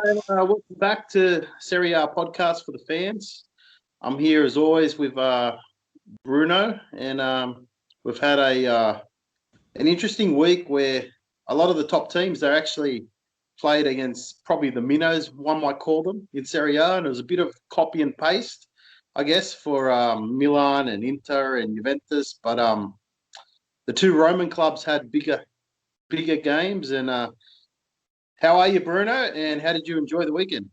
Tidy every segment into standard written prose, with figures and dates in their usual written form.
And welcome back to Serie A podcast for the fans. I'm here as always with Bruno, and we've had an interesting week where a lot of the top teams they actually played against probably the minnows, one might call them, in Serie A, and it was a bit of copy and paste, I guess, for Milan and Inter and Juventus. But the two Roman clubs had bigger games. And how are you, Bruno? And how did you enjoy the weekend?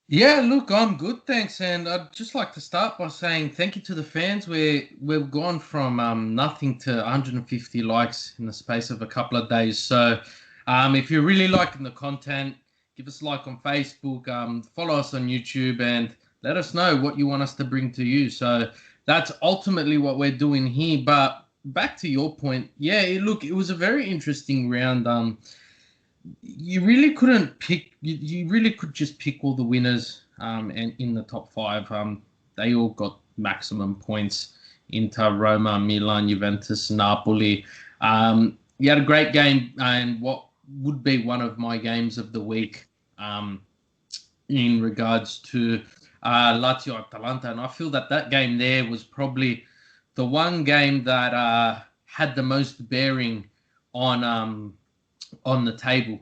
Yeah, look, I'm good, thanks. And I'd just like to start by saying thank you to the fans. We've gone from nothing to 150 likes in the space of a couple of days. So if you're really liking the content, give us a like on Facebook, follow us on YouTube, and let us know what you want us to bring to you. So that's ultimately what we're doing here. But back to your point, yeah, look, it was a very interesting round. You really couldn't pick. You really could just pick all the winners. And in the top five, they all got maximum points. Inter, Roma, Milan, Juventus, Napoli. You had a great game, and what would be one of my games of the week, in regards to Lazio Atalanta, and I feel that game there was probably the one game that had the most bearing on the table,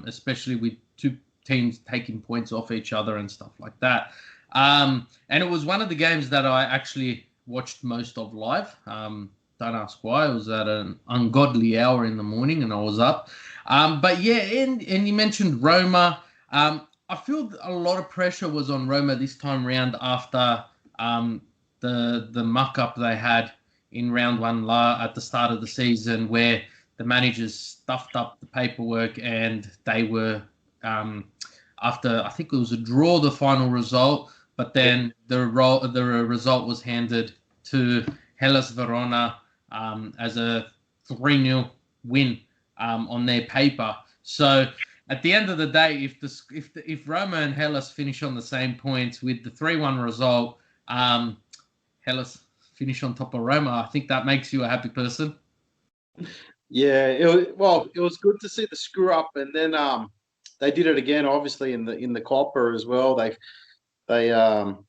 especially with two teams taking points off each other and stuff like that. And it was one of the games that I actually watched most of live. Don't ask why. It was at an ungodly hour in the morning and I was up. But yeah, and you mentioned Roma. I feel a lot of pressure was on Roma this time round after the muck-up they had in round one at the start of the season, where the managers stuffed up the paperwork and they were, after I think it was a draw, the final result, but then the result was handed to Hellas Verona as a 3-0 win on their paper. So at the end of the day, if Roma and Hellas finish on the same points with the 3-1 result, Hellas finish on top of Roma, I think that makes you a happy person. Yeah, it was good to see the screw up, and then they did it again, obviously in the Copa as well. They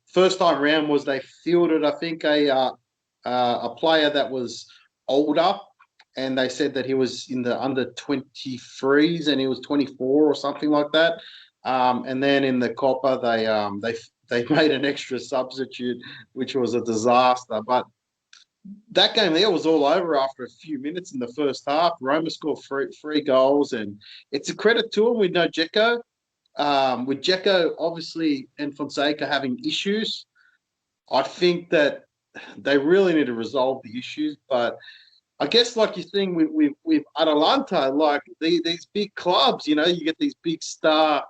first time round was they fielded, I think, a player that was older, and they said that he was in the under 23s and he was 24 or something like that. And then in the Copa they made an extra substitute, which was a disaster, but that game there was all over after a few minutes in the first half. Roma scored three goals, and it's a credit to them. We know Dzeko. With Dzeko, obviously, and Fonseca having issues, I think that they really need to resolve the issues. But I guess, like you're saying with Atalanta, like these big clubs, you get these big star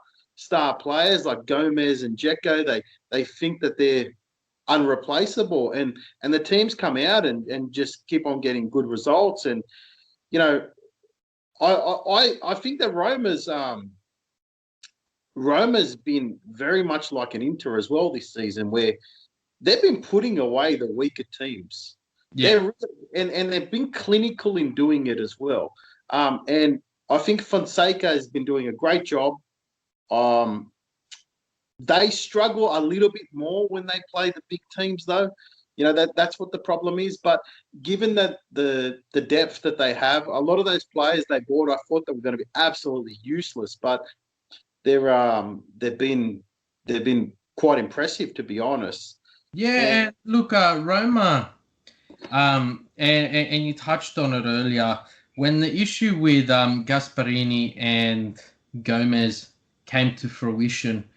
players like Gomez and Dzeko. They think that they're unreplaceable, and the teams come out and just keep on getting good results. And I think that Roma's been very much like an Inter as well this season, where they've been putting away the weaker teams. Yeah, and they've been clinical in doing it as well. And I think Fonseca has been doing a great job. They struggle a little bit more when they play the big teams, though. That's what the problem is. But given that the depth that they have, a lot of those players they bought, I thought they were going to be absolutely useless. But they've been quite impressive, to be honest. yeah. And look, Roma, and you touched on it earlier when the issue with Gasparini and Gomez came to fruition.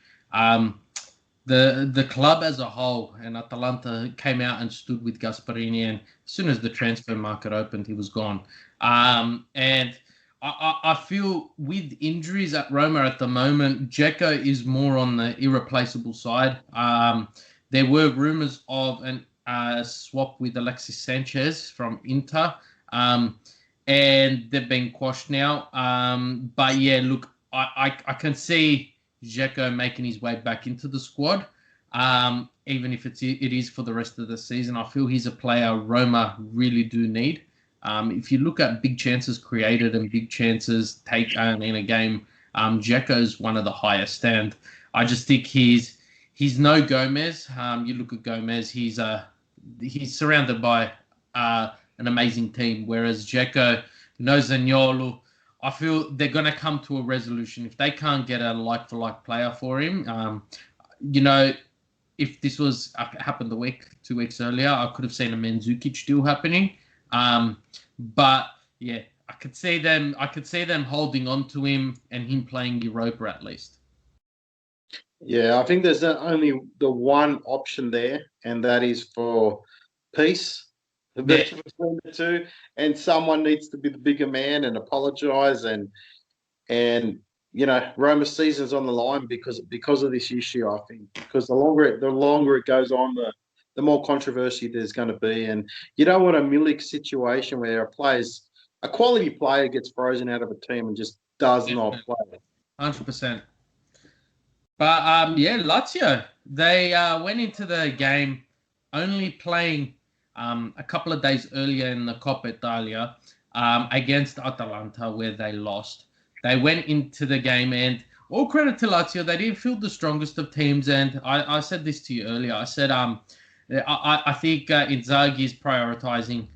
The club as a whole and Atalanta came out and stood with Gasparini, and as soon as the transfer market opened, he was gone. And I feel with injuries at Roma at the moment, Dzeko is more on the irreplaceable side. There were rumours of a swap with Alexis Sanchez from Inter, and they've been quashed now. But yeah, look, I can see Dzeko making his way back into the squad, even if it is for the rest of the season. I feel he's a player Roma really do need. If you look at big chances created and big chances taken in a game Dzeko's one of the highest, and I just think he's no Gomez. You look at Gomez, he's surrounded by an amazing team, whereas Dzeko, no Zaniolo. I feel they're going to come to a resolution if they can't get a like-for-like player for him. If this was happened 2 weeks earlier, I could have seen a Mandzukic deal happening. But yeah, I could see them holding on to him and him playing Europa at least. Yeah, I think there's only the one option there, and that is for peace between the two. And someone needs to be the bigger man and apologise. And Roma's season's on the line because of this issue. I think because the longer it goes on, the more controversy there's going to be, and you don't want a Milik situation where a quality player gets frozen out of a team and just does not play. 100%. But Lazio, they went into the game only playing a couple of days earlier in the Coppa Italia against Atalanta, where they lost. They went into the game, and all credit to Lazio, they didn't feel the strongest of teams. And I said this to you earlier. I said I think Inzaghi is prioritizing.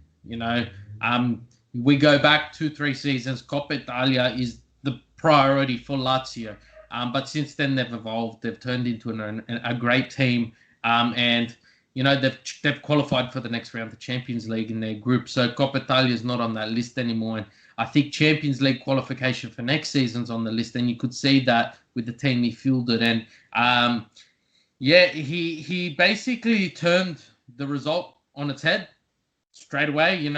We go back 2-3 seasons. Coppa Italia is the priority for Lazio. But since then, they've evolved. They've turned into a great team, and they've qualified for the next round of Champions League in their group. So Coppa Italia is not on that list anymore. And I think Champions League qualification for next season's on the list, and you could see that with the team he fielded. And he basically turned the result on its head straight away. You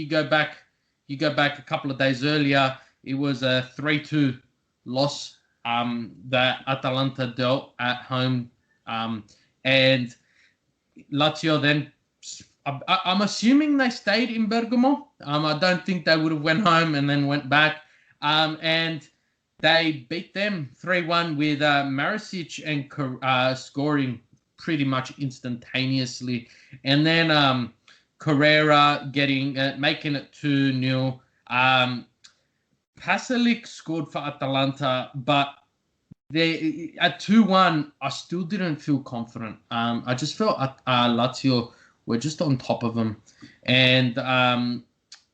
go back a couple of days earlier, it was a 3-2 loss that Atalanta dealt at home, and Lazio then. I'm assuming they stayed in Bergamo. I don't think they would have went home and then went back. And they beat them 3-1 with Maricic and scoring pretty much instantaneously. And then Carrera making it 2-0. Pasalic scored for Atalanta, but at 2-1, I still didn't feel confident. I just felt Lazio were just on top of them. And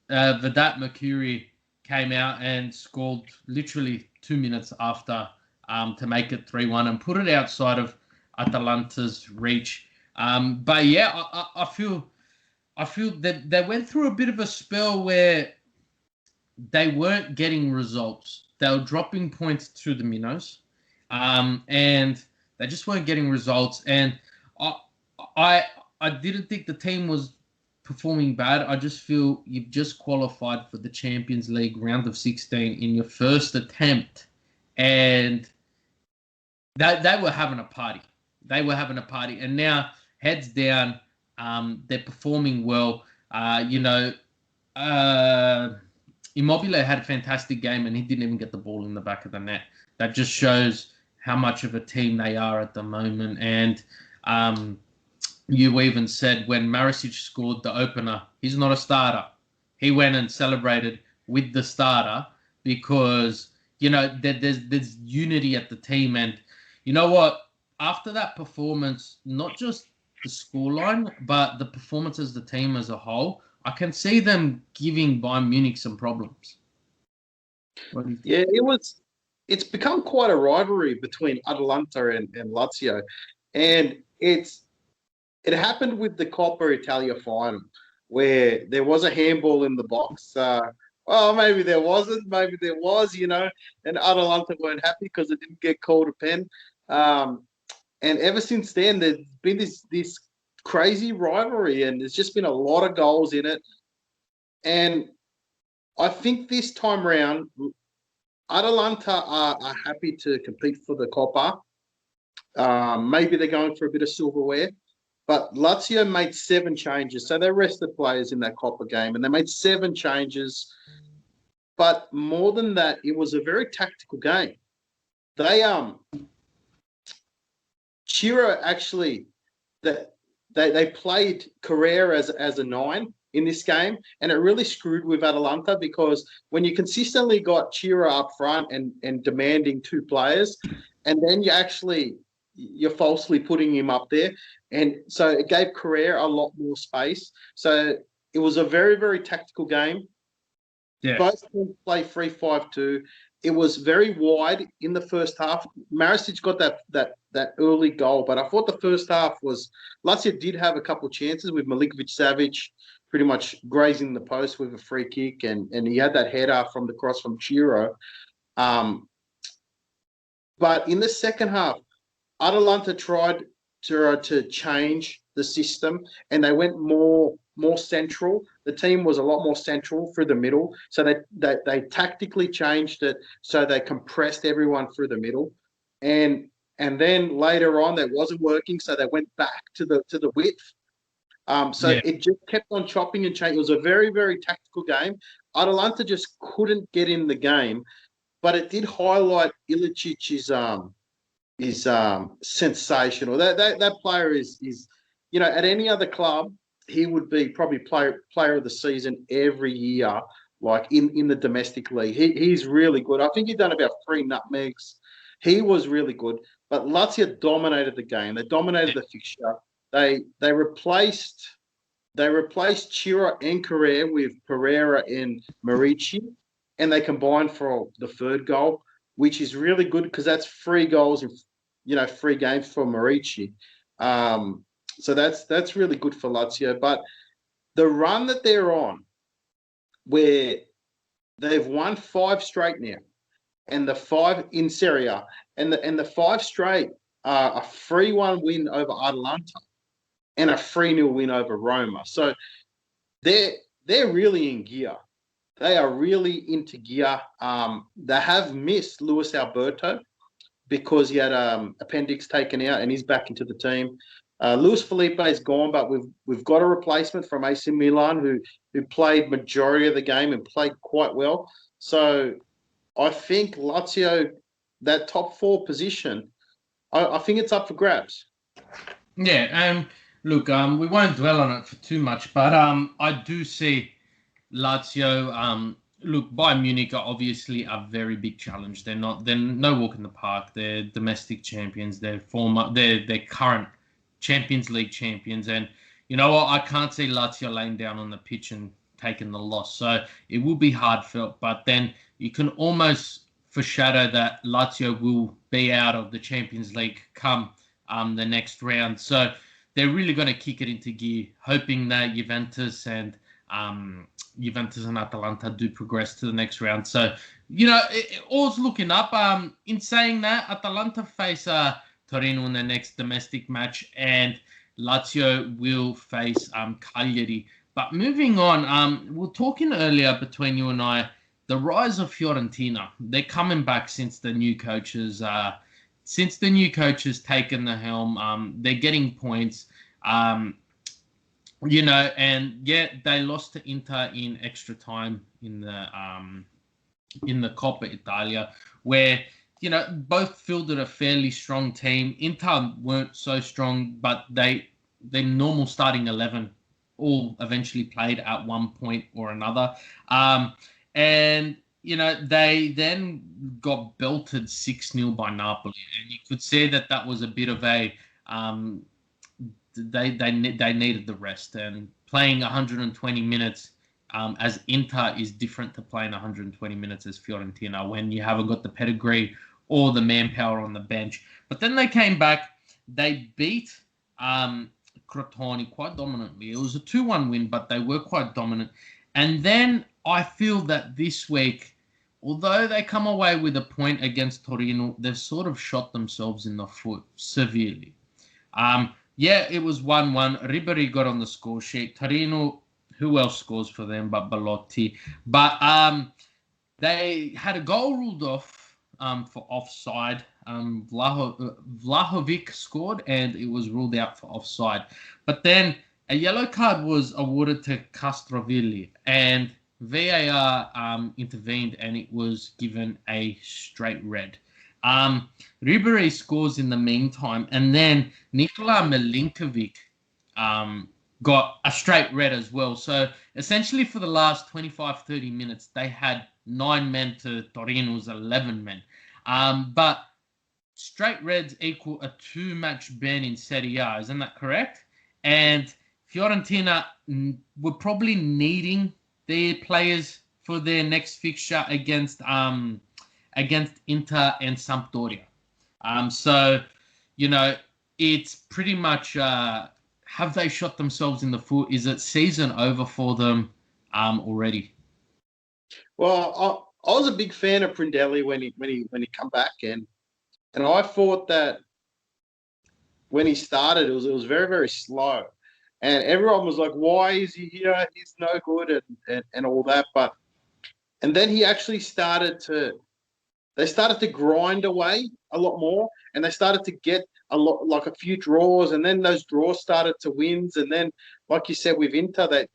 Vedat Mercury came out and scored literally 2 minutes after to make it 3-1 and put it outside of Atalanta's reach. But yeah, I feel that they went through a bit of a spell where they weren't getting results. They were dropping points to the minnows, and they just weren't getting results. And I didn't think the team was performing bad. I just feel you've just qualified for the Champions League round of 16 in your first attempt, and they were having a party. And now heads down. They're performing well. Immobile had a fantastic game, and he didn't even get the ball in the back of the net. That just shows how much of a team they are at the moment. And you even said when Maricic scored the opener, he's not a starter. He went and celebrated with the starter because, there's unity at the team. And you know what? After that performance, not just the scoreline, but the performance as the team as a whole, I can see them giving Bayern Munich some problems. Yeah, it's become quite a rivalry between Atalanta and Lazio. And it happened with the Coppa Italia final, where there was a handball in the box. Well, maybe there wasn't, maybe there was, and Atalanta weren't happy because it didn't get called a pen. And ever since then, there's been this crazy rivalry, and there's just been a lot of goals in it. And I think this time round, Atalanta are happy to compete for the Coppa. Maybe they're going for a bit of silverware. But Lazio made 7 changes. So they rested players in that Coppa game, and they made 7 changes. But more than that, it was a very tactical game. Chiro actually, they played Carrera as a 9, in this game, and it really screwed with Atalanta because when you consistently got Chira up front and demanding two players, and then you're falsely putting him up there, and so it gave Correa a lot more space. So it was a very, very tactical game. Yeah. Both teams play 3-5-2. It was very wide in the first half. Maricic got that early goal, but I thought the first half was Lazio did have a couple of chances with Milinkovic Savic pretty much grazing the post with a free kick, and he had that header from the cross from Chiro. But in the second half, Atalanta tried to change the system, and they went more central. The team was a lot more central through the middle, so they tactically changed it. So they compressed everyone through the middle, and then later on that wasn't working, so they went back to the width. It just kept on chopping and changing. It was a very, very tactical game. Atalanta just couldn't get in the game, but it did highlight Ilicic's is sensational. That player is at any other club he would be probably player of the season every year, like in the domestic league. He's really good. I think he's done about 3 nutmegs. He was really good, but Lazio dominated the game. They dominated the fixture. They replaced Chira and Correa with Pereira and Marici, and they combined for the third goal, which is really good because that's 3 goals in 3 games for Marici. So that's really good for Lazio. But the run that they're on, where they've won 5 straight now, and the 5 in Serie A, and the 5 straight are a 3-1 win over Atalanta and a 3-0 win over Roma. So they're really in gear. They are really into gear. They have missed Luis Alberto because he had appendix taken out and he's back into the team. Luis Felipe is gone, but we've got a replacement from AC Milan who played majority of the game and played quite well. So I think Lazio, that top 4 position, I think it's up for grabs. Yeah, look, we won't dwell on it for too much, but I do see Lazio. Look, Bayern Munich are obviously a very big challenge. They're no walk in the park. They're domestic champions. They're current Champions League champions, and you know what? I can't see Lazio laying down on the pitch and taking the loss. So it will be hard felt, but then you can almost foreshadow that Lazio will be out of the Champions League come the next round. So they're really going to kick it into gear, hoping that Juventus and Atalanta do progress to the next round. So, all's looking up. In saying that, Atalanta face Torino in the next domestic match, and Lazio will face Cagliari. But moving on, we were talking earlier between you and I, the rise of Fiorentina. They're coming back since the new coaches taken the helm. They're getting points. And yet they lost to Inter in extra time in the Coppa Italia, where both fielded a fairly strong team. Inter weren't so strong, but their normal starting 11 all eventually played at one point or another. And they then got belted 6-0 by Napoli, and you could say that was a bit of a they needed the rest, and playing 120 minutes as Inter is different to playing 120 minutes as Fiorentina when you haven't got the pedigree or the manpower on the bench. But then they came back. They beat Crotone quite dominantly. It was a 2-1 win, but they were quite dominant. And then I feel that this week, although they come away with a point against Torino, they've sort of shot themselves in the foot severely. It was 1-1. Ribéry got on the score sheet. Torino, who else scores for them but Belotti? But they had a goal ruled off for offside. Vlahovic scored, and it was ruled out for offside. But then a yellow card was awarded to Castrovilli, and VAR intervened, and it was given a straight red. Ribéry scores in the meantime, and then Nikola Milinkovic got a straight red as well. So essentially for the last 25, 30 minutes, they had 9 men to Torino's 11 men. But straight reds equal a 2-match ban in Serie A, isn't that correct? And Fiorentina were probably needing their players for their next fixture against Inter and Sampdoria. So, it's pretty much have they shot themselves in the foot? Is it season over for them already? Well, I was a big fan of Prindelli when he come back, and I thought that when he started, it was very, very slow, and everyone was like, "Why is he here? He's no good," and all that. And then he actually they started to grind away a lot more, and they started to get a few draws, and then those draws started to wins, and then, like you said, with Inter, they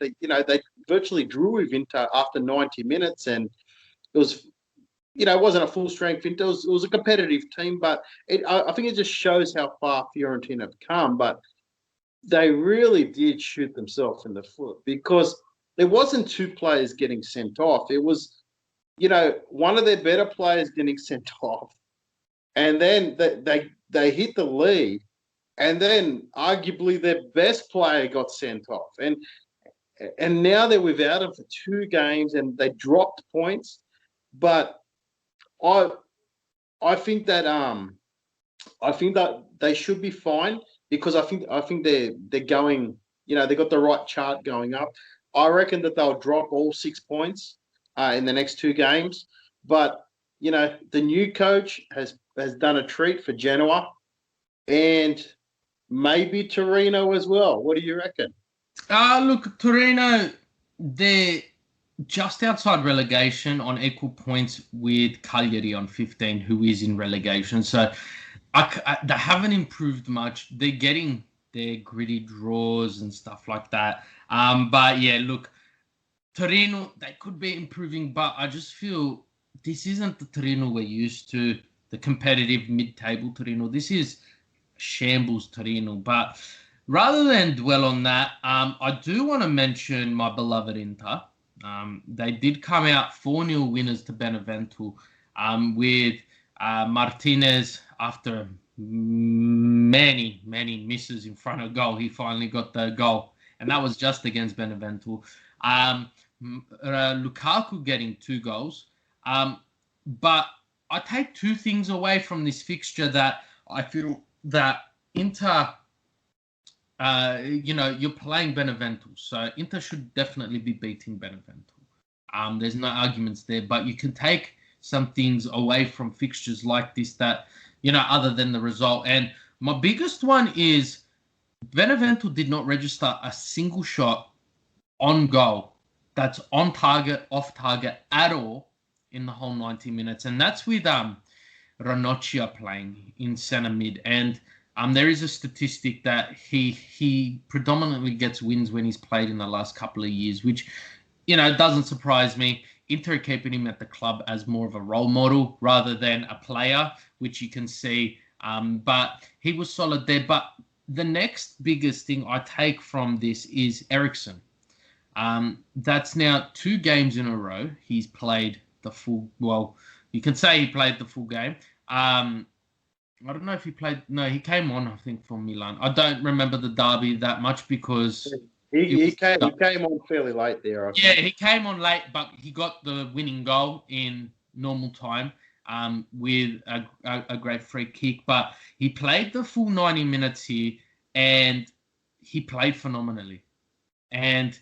virtually drew with Inter after 90 minutes, and it was. It wasn't a full strength Inter. It was a competitive team, but I think it just shows how far Fiorentina have come. But they really did shoot themselves in the foot, because it wasn't two players getting sent off. It was, one of their better players getting sent off, and then they hit the lead, and then arguably their best player got sent off, and now they're without him for 2 games, and they dropped points. But I I think that they should be fine, because I think they're going. They got the right chart going up. I reckon that they'll drop all 6 points in the next 2 games. But the new coach has done a treat for Genoa, and maybe Torino as well. What do you reckon? Look, Torino, they're just outside relegation on equal points with Cagliari on 15, who is in relegation. So they haven't improved much. They're getting their gritty draws and stuff like that. But yeah, look, Torino, they could be improving, but I just feel this isn't the Torino we're used to, the competitive mid-table Torino. This is shambles Torino. But rather than dwell on that, I do want to mention my beloved Inter. They did come out 4-0 winners to Benevento, with Martinez, after many, many misses in front of goal. He finally got the goal, and that was just against Benevento. Lukaku getting 2 goals. But I take 2 things away from this fixture that I feel that Inter, you're playing Benevento, so Inter should definitely be beating Benevento. There's no arguments there, but you can take some things away from fixtures like this that, other than the result. And my biggest one is Benevento did not register a single shot on goal that's on target, off target at all in the whole 90 minutes. And that's with Ranocchia playing in centre mid. And there is a statistic that he predominantly gets wins when he's played in the last couple of years, which, doesn't surprise me. Inter are keeping him at the club as more of a role model rather than a player, which you can see. But he was solid there. But the next biggest thing I take from this is Eriksen. That's now 2 games in a row. He's played the full, well, you can say he played the full game. I don't know if he played. No, he came on, I think, for Milan. I don't remember the derby that much because he came on fairly late there. Yeah, he came on late, but he got the winning goal in normal time with a great free kick. But he played the full 90 minutes here, and he played phenomenally. And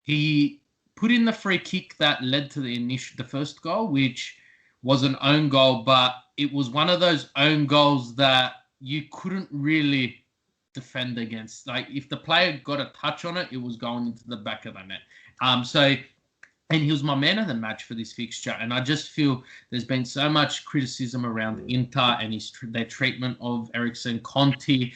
he put in the free kick that led to the first goal, which was an own goal, but it was one of those own goals that you couldn't really defend against. Like, if the player got a touch on it, it was going into the back of the net. And he was my man of the match for this fixture. And I just feel there's been so much criticism around Inter and their treatment of Eriksen. Conte.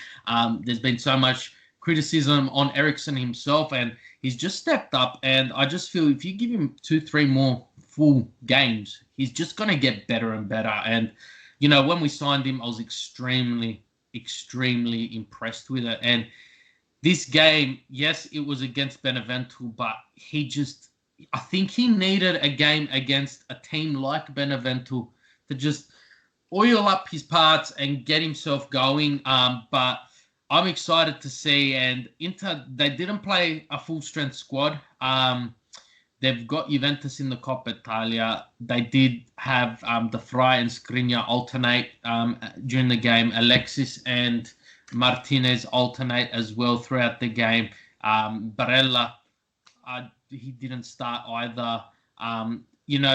There's been so much criticism on Eriksen himself, and he's just stepped up. And I just feel if you give him 2-3 more full games, he's just going to get better and better. And, when we signed him, I was extremely, extremely impressed with it. And this game, yes, it was against Benevento, but I think he needed a game against a team like Benevento to just oil up his parts and get himself going. But I'm excited to see. And Inter, they didn't play a full strength squad. They've got Juventus in the Coppa Italia. They did have De Vrij and Skriniar alternate during the game. Alexis and Martinez alternate as well throughout the game. Barella, he didn't start either.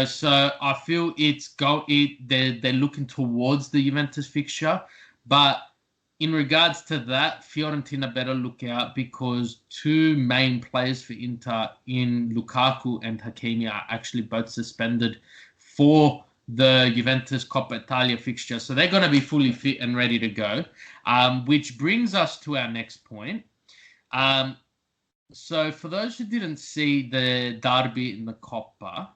So I feel they're looking towards the Juventus fixture, but in regards to that, Fiorentina better look out because two main players for Inter in Lukaku and Hakimi are actually both suspended for the Juventus Coppa Italia fixture. So they're going to be fully fit and ready to go, which brings us to our next point. So for those who didn't see the derby in the Coppa,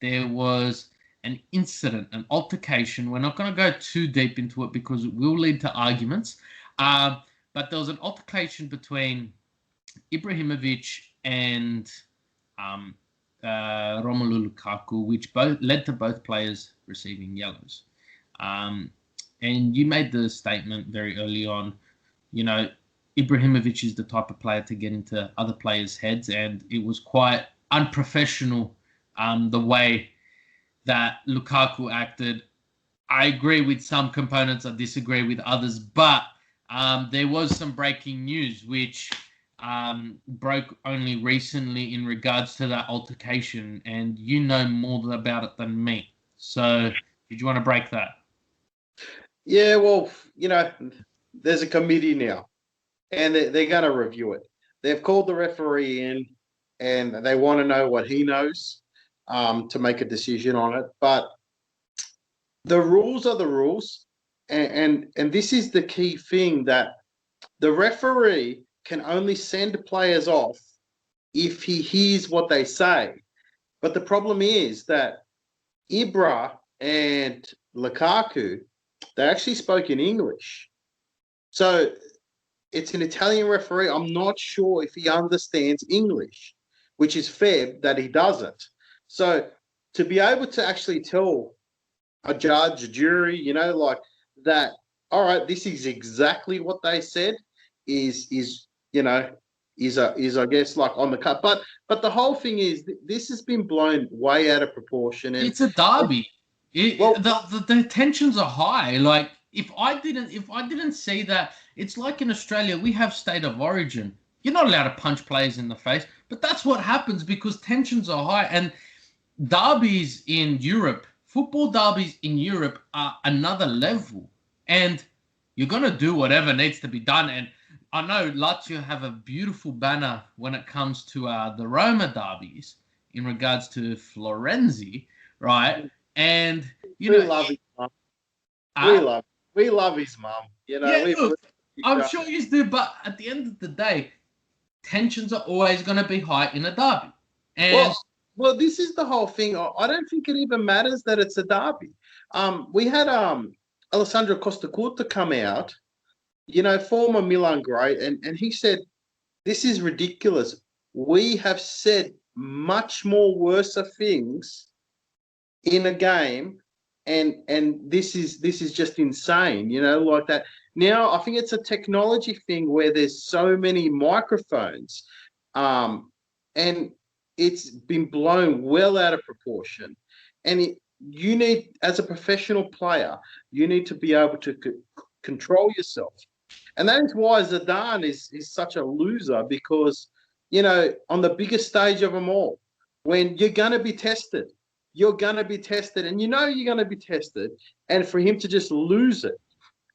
there was an incident, an altercation. We're not going to go too deep into it because it will lead to arguments. But there was an altercation between Ibrahimovic and Romelu Lukaku, which both led to both players receiving yellows. And you made the statement very early on, Ibrahimovic is the type of player to get into other players' heads, and it was quite unprofessional the way that Lukaku acted. I agree with some components, I disagree with others, but there was some breaking news which broke only recently in regards to that altercation, and you know more about it than me. So did you want to break that? Yeah, well, there's a committee now, and they're going to review it. They've called the referee in, and they want to know what he knows to make a decision on it. But the rules are the rules, and this is the key thing, that the referee can only send players off if he hears what they say. But the problem is that Ibra and Lukaku, they actually spoke in English. So it's an Italian referee. I'm not sure if he understands English, which is fair that he doesn't. So to be able to actually tell a judge, a jury, like that, all right, this is exactly what they said, is I guess like on the cut. But the whole thing is, this has been blown way out of proportion. And it's a derby. The tensions are high. Like if I didn't see that, it's like in Australia we have state of origin. You're not allowed to punch players in the face, but that's what happens because tensions are high. And derbies in Europe, football derbies in Europe are another level, and you're going to do whatever needs to be done. And I know Lazio have a beautiful banner when it comes to the Roma derbies in regards to Florenzi, right? And we love his mum. We love his mum. Look, I'm sure you do, but at the end of the day, tensions are always going to be high in a derby. And well, this is the whole thing. I don't think it even matters that it's a derby. We had Alessandro Costacurta come out, former Milan great, and he said, this is ridiculous. We have said much more worse things in a game, and this is just insane, like that. Now, I think it's a technology thing where there's so many microphones, and it's been blown well out of proportion. And you need, as a professional player, you need to be able to control yourself. And that is why Zidane is such a loser, because, on the biggest stage of them all, when you're going to be tested, you're going to be tested, and you're going to be tested. And for him to just lose it,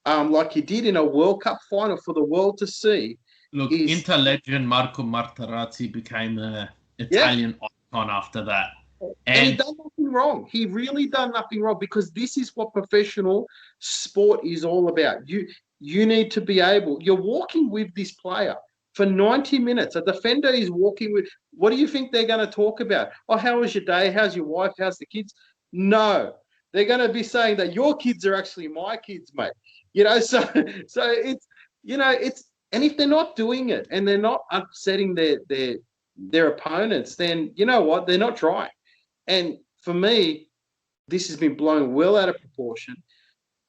like he did in a World Cup final for the world to see. Look, Inter legend Marco Materazzi became an Italian icon after that. And he done nothing wrong. He really done nothing wrong, because this is what professional sport is all about. You need to be able, you're walking with this player for 90 minutes. A defender is walking with, what do you think they're going to talk about? Oh, how was your day? How's your wife? How's the kids? No, they're going to be saying that your kids are actually my kids, mate. So it's, And if they're not doing it and they're not upsetting their opponents, then you know what? They're not trying. And for me, this has been blown well out of proportion.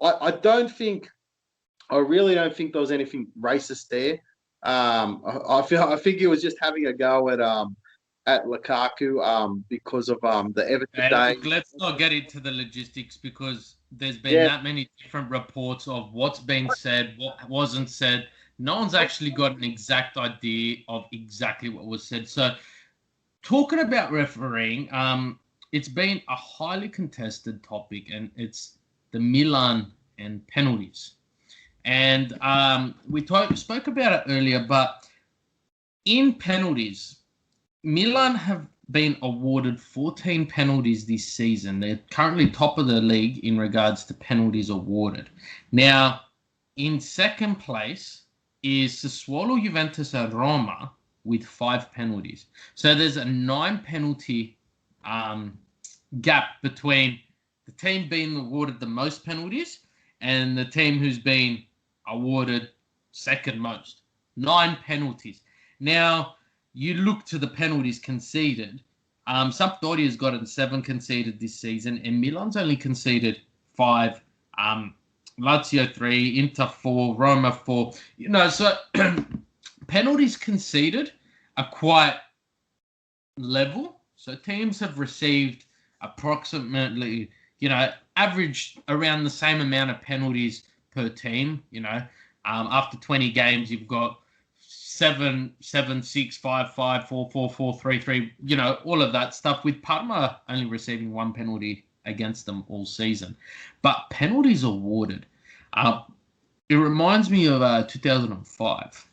I don't think, I really don't think there was anything racist there. I think it was just having a go at Lukaku because of the Everton And day. look, let's not get into the logistics because there's been Yeah, that many different reports of what's been said, what wasn't said. No one's actually got an exact idea of exactly what was said. So, talking about refereeing, it's been a highly contested topic, and it's the Milan and penalties. And we spoke about it earlier, but in penalties, Milan have been awarded 14 penalties this season. They're currently top of the league in regards to penalties awarded. Now, in second place is Sassuolo, Juventus, and Roma with 5 penalties. So there's a 9 penalty gap between the team being awarded the most penalties and the team who's been awarded second most. 9 penalties. Now, you look to the penalties conceded. Sampdoria has gotten 7 conceded this season, and Milan's only conceded 5. Lazio 3, Inter 4, Roma 4. You know, so penalties conceded are quite level. So teams have received approximately, average around the same amount of penalties per team. After 20 games, you've got 7, 7, 6, 5, 5, 4, 4, 4, 3, 3, all of that stuff, with Parma only receiving 1 penalty against them all season. But penalties awarded. It reminds me of 2005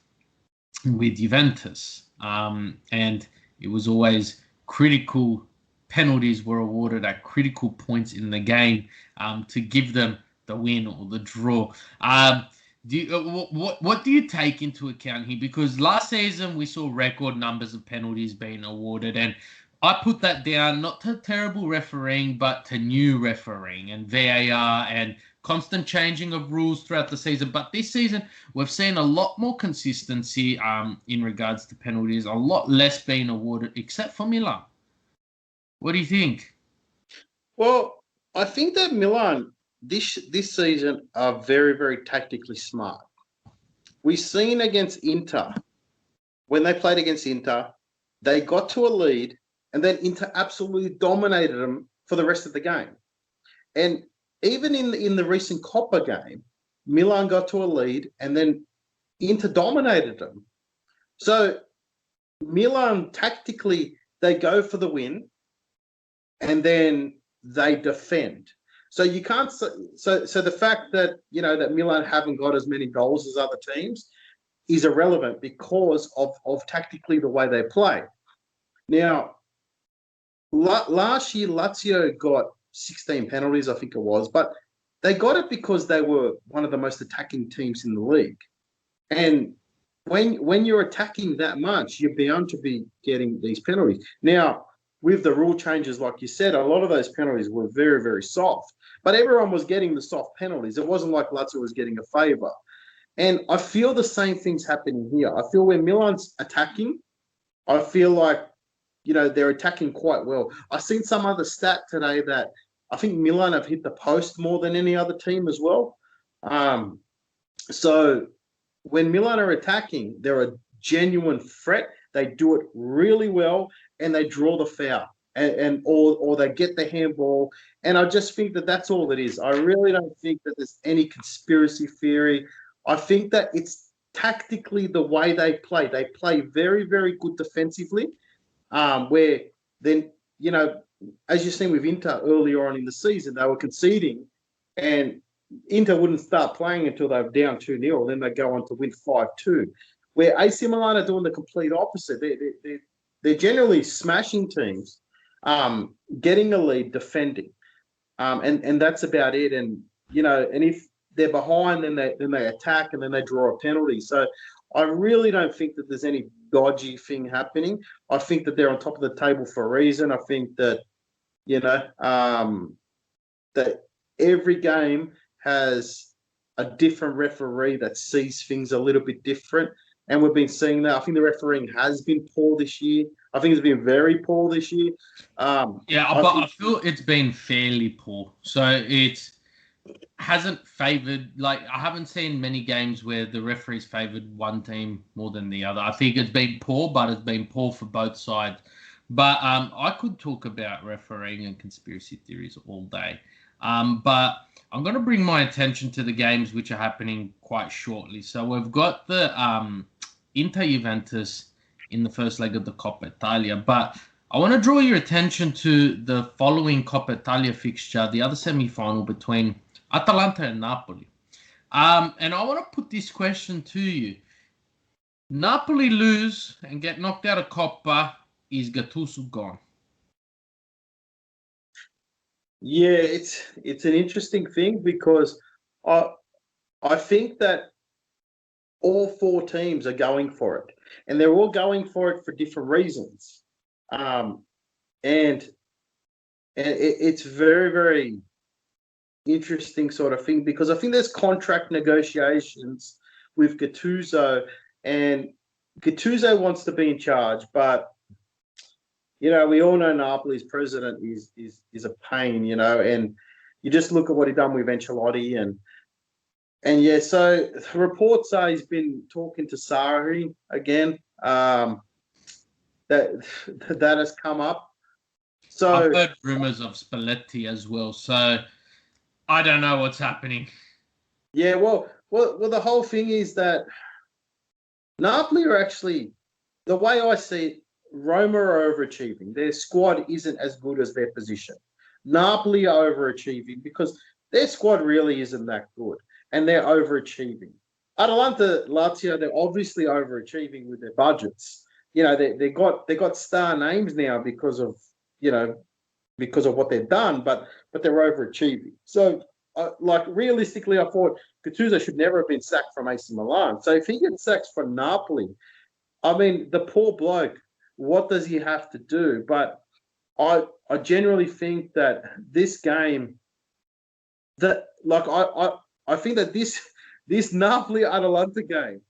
with Juventus. And it was always critical penalties were awarded at critical points in the game to give them the win or the draw. What do you take into account here? Because last season we saw record numbers of penalties being awarded, and I put that down not to terrible refereeing, but to new refereeing and VAR and constant changing of rules throughout the season. But this season we've seen a lot more consistency in regards to penalties, a lot less being awarded, except for Milan. What do you think? Well, I think that Milan this season are very, very tactically smart. We've seen against Inter, when they played against Inter, they got to a lead and then Inter absolutely dominated them for the rest of the game. And even in the recent Coppa game, Milan got to a lead and then Inter dominated them. So Milan tactically, they go for the win and then they defend. So you can't. So the fact that that Milan haven't got as many goals as other teams is irrelevant because of tactically the way they play. Now, last year Lazio got 16 penalties, I think it was, but they got it because they were one of the most attacking teams in the league. And when you're attacking that much, you're bound to be getting these penalties. Now, with the rule changes, like you said, a lot of those penalties were very, very soft. But everyone was getting the soft penalties. It wasn't like Lazio was getting a favour. And I feel the same thing's happening here. I feel when Milan's attacking, I feel like, they're attacking quite well. I've seen some other stat today that I think Milan have hit the post more than any other team as well. So when Milan are attacking, they're a genuine threat. They do it really well, and they draw the foul, or they get the handball. And I just think that that's all it is. I really don't think that there's any conspiracy theory. I think that it's tactically the way they play. They play very, very good defensively, where then, as you've seen with Inter earlier on in the season, they were conceding, and Inter wouldn't start playing until they were down 2-0, then they go on to win 5-2. Where AC Milan are doing the complete opposite. They're generally smashing teams, getting a lead, defending, and that's about it. And and if they're behind, then they attack, and then they draw a penalty. So I really don't think that there's any dodgy thing happening. I think that they're on top of the table for a reason. I think that that every game has a different referee that sees things a little bit different. And we've been seeing that. I think the refereeing has been poor this year. I think it's been very poor this year. Yeah, I but think, I feel it's been fairly poor. So it hasn't favored, like, I haven't seen many games where the referees favored one team more than the other. I think it's been poor, but it's been poor for both sides. But I could talk about refereeing and conspiracy theories all day. But I'm going to bring my attention to the games which are happening quite shortly. So we've got the Inter Juventus in the first leg of the Coppa Italia. But I want to draw your attention to the following Coppa Italia fixture, the other semi-final between Atalanta and Napoli. And I want to put this question to you. Napoli lose and get knocked out of Coppa, is Gattuso gone? yeah, it's an interesting thing because I think that all four teams are going for it, and they're all going for it for different reasons. Um, and it's very, very interesting sort of thing because I think there's contract negotiations with Gattuso, and Gattuso wants to be in charge, but we all know Napoli's president is a pain, and you just look at what he done with Ancelotti and yeah, so reports say he's been talking to Sarri again. That that has come up. I've So heard rumors of Spalletti as well, so I don't know what's happening. yeah, well, the whole thing is that Napoli are actually, the way I see it, Roma are overachieving. Their squad isn't as good as their position. Napoli are overachieving because their squad really isn't that good, and they're overachieving. Atalanta, Lazio, they're obviously overachieving with their budgets. They got star names now you know because of what they've done, but they're overachieving. So, like realistically, I thought Gattuso should never have been sacked from AC Milan. So if he gets sacked from Napoli, I mean, the poor bloke, what does he have to do? But I generally think that this game, that like I think that this Napoli Atalanta game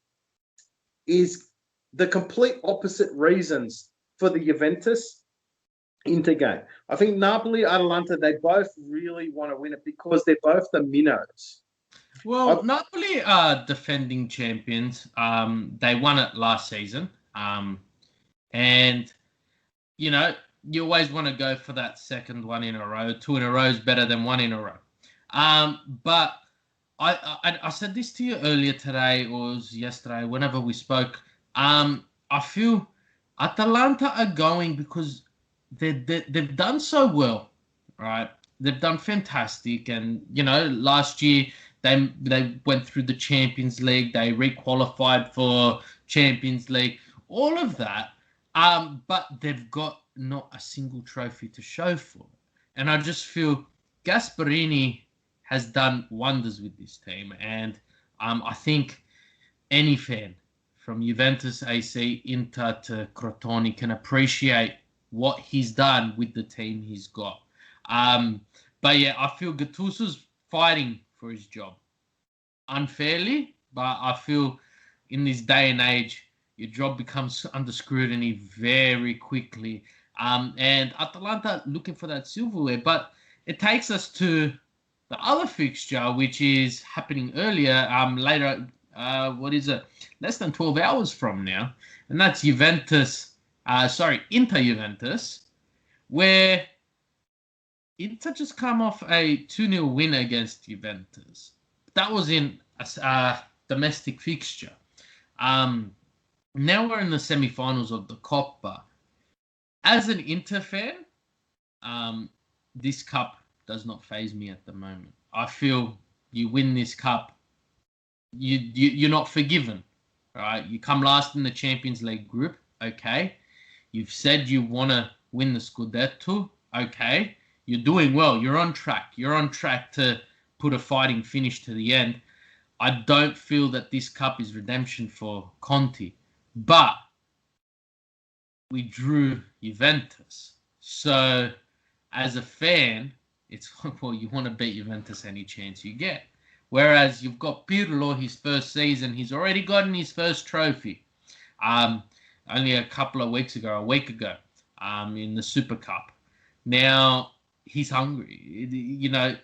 is the complete opposite reasons for the Juventus Inter game. I think Napoli Atalanta, they both really want to win it because they're both the minnows. Well, I, Napoli are defending champions. They won it last season. And, you know, you always want to go for that second one in a row. Two in a row is better than one in a row. But I said this to you earlier today, or it was yesterday, whenever we spoke. I feel Atalanta are going because they've done so well, right? They've done fantastic, and last year they went through the Champions League, they requalified for Champions League, all of that. But they've got not a single trophy to show for it, and I just feel Gasparini has done wonders with this team, and I think any fan from Juventus, AC, Inter to Crotone can appreciate what he's done with the team he's got. But yeah, I feel Gattuso's fighting for his job unfairly, but I feel in this day and age, your job becomes under scrutiny very quickly. And Atalanta looking for that silverware, but it takes us to the other fixture, which is happening earlier, later, what is it? Less than 12 hours from now. And that's Inter Juventus, where Inter just come off a 2-0 win against Juventus. That was in a domestic fixture. Now we're in the semi-finals of the Coppa. As an Inter fan, this cup does not faze me at the moment. I feel you win this cup, you're not forgiven, right? You come last in the Champions League group, okay. You've said you want to win the Scudetto, okay. You're doing well. You're on track. You're on track to put a fighting finish to the end. I don't feel that this cup is redemption for Conte, but we drew Juventus. So, as a fan, it's well, you want to beat Juventus any chance you get. Whereas you've got Pirlo, his first season, he's already gotten his first trophy. Only a week ago, in the Super Cup. Now he's hungry. You know,